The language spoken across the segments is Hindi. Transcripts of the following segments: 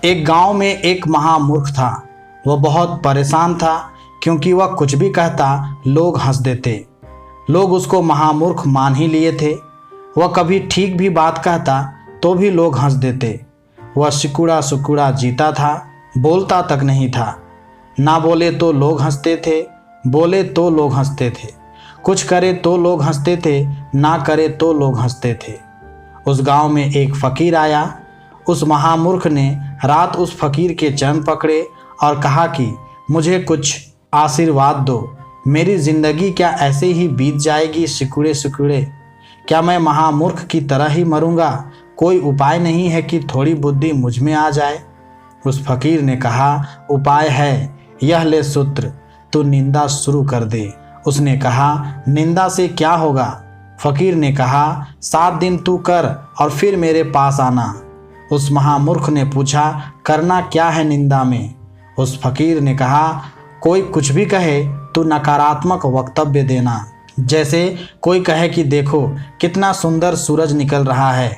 एक गांव में एक महामूर्ख था। वह बहुत परेशान था क्योंकि वह कुछ भी कहता लोग हंस देते। लोग उसको महामूर्ख मान ही लिए थे। वह कभी ठीक भी बात कहता तो भी लोग हंस देते। वह सिकुड़ा सुकुड़ा जीता था, बोलता तक नहीं था। ना बोले तो लोग हंसते थे, बोले तो लोग हंसते थे। कुछ करे तो लोग हंसते थे, ना करे तो लोग हंसते थे। उस गांव में एक फकीर आया। उस महामूर्ख ने रात उस फकीर के चरण पकड़े और कहा कि मुझे कुछ आशीर्वाद दो। मेरी जिंदगी क्या ऐसे ही बीत जाएगी सिकुड़े सिकुड़े? क्या मैं महामूर्ख की तरह ही मरूंगा? कोई उपाय नहीं है कि थोड़ी बुद्धि मुझ में आ जाए? उस फकीर ने कहा, उपाय है, यह ले सूत्र, तू निंदा शुरू कर दे। उसने कहा, निंदा से क्या होगा? फकीर ने कहा, 7 दिन तू कर और फिर मेरे पास आना। उस महामूर्ख ने पूछा, करना क्या है निंदा में? उस फकीर ने कहा, कोई कुछ भी कहे तो नकारात्मक वक्तव्य देना। जैसे कोई कहे कि देखो कितना सुंदर सूरज निकल रहा है,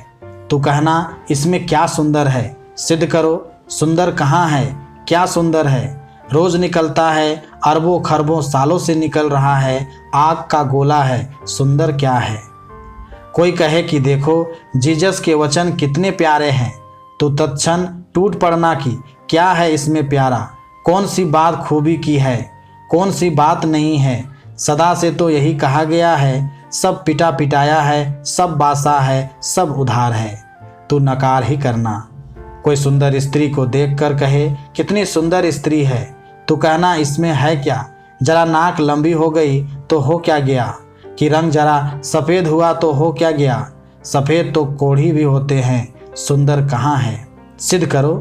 तो कहना इसमें क्या सुंदर है, सिद्ध करो। सुंदर कहाँ है, क्या सुंदर है? रोज निकलता है, अरबों खरबों सालों से निकल रहा है, आग का गोला है, सुंदर क्या है? कोई कहे कि देखो जीसस के वचन कितने प्यारे हैं, तो तत्क्षण टूट पड़ना कि क्या है इसमें प्यारा? कौन सी बात खूबी की है, कौन सी बात नहीं है? सदा से तो यही कहा गया है, सब पिटा पिटाया है, सब बासा है, सब उधार है। तू नकार ही करना। कोई सुंदर स्त्री को देखकर कहे कितनी सुंदर स्त्री है, तो कहना इसमें है क्या? जरा नाक लंबी हो गई तो हो क्या गया? कि रंग जरा सफ़ेद हुआ तो हो क्या गया? सफ़ेद तो कोढ़ी भी होते हैं, सुंदर कहाँ है? सिद्ध करो।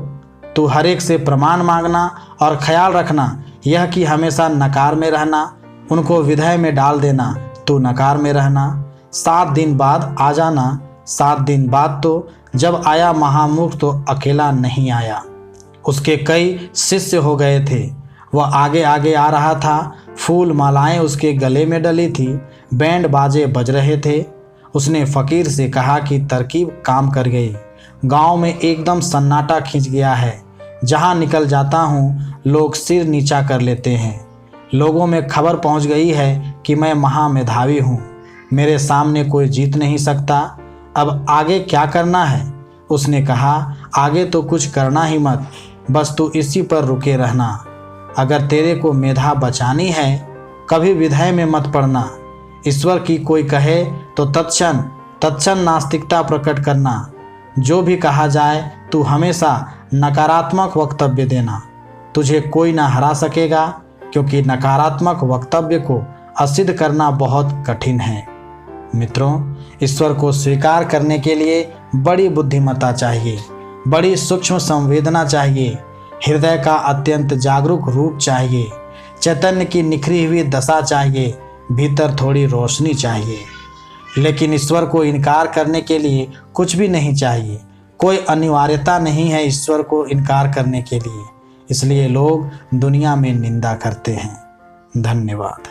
तू हर एक से प्रमाण मांगना और ख्याल रखना यह कि हमेशा नकार में रहना, उनको विधेय में डाल देना, तू नकार में रहना। 7 दिन बाद आ जाना। 7 दिन बाद तो जब आया महामूर्ख तो अकेला नहीं आया, उसके कई शिष्य हो गए थे। वह आगे आगे आ रहा था, फूल मालाएं उसके गले में डली थी, बैंड बाजे बज रहे थे। उसने फकीर से कहा कि तरकीब काम कर गई। गांव में एकदम सन्नाटा खिंच गया है। जहां निकल जाता हूं लोग सिर नीचा कर लेते हैं। लोगों में खबर पहुंच गई है कि मैं महामेधावी हूं, मेरे सामने कोई जीत नहीं सकता। अब आगे क्या करना है? उसने कहा, आगे तो कुछ करना ही मत, बस तू इसी पर रुके रहना। अगर तेरे को मेधा बचानी है, कभी विधेय में मत पड़ना। ईश्वर की कोई कहे तो तत्क्षण नास्तिकता प्रकट करना। जो भी कहा जाए तू हमेशा नकारात्मक वक्तव्य देना। तुझे कोई ना हरा सकेगा, क्योंकि नकारात्मक वक्तव्य को असिद्ध करना बहुत कठिन है। मित्रों, ईश्वर को स्वीकार करने के लिए बड़ी बुद्धिमत्ता चाहिए, बड़ी सूक्ष्म संवेदना चाहिए, हृदय का अत्यंत जागरूक रूप चाहिए, चैतन्य की निखरी हुई दशा चाहिए, भीतर थोड़ी रोशनी चाहिए। लेकिन ईश्वर को इनकार करने के लिए कुछ भी नहीं चाहिए, कोई अनिवार्यता नहीं है ईश्वर को इनकार करने के लिए। इसलिए लोग दुनिया में निंदा करते हैं। धन्यवाद।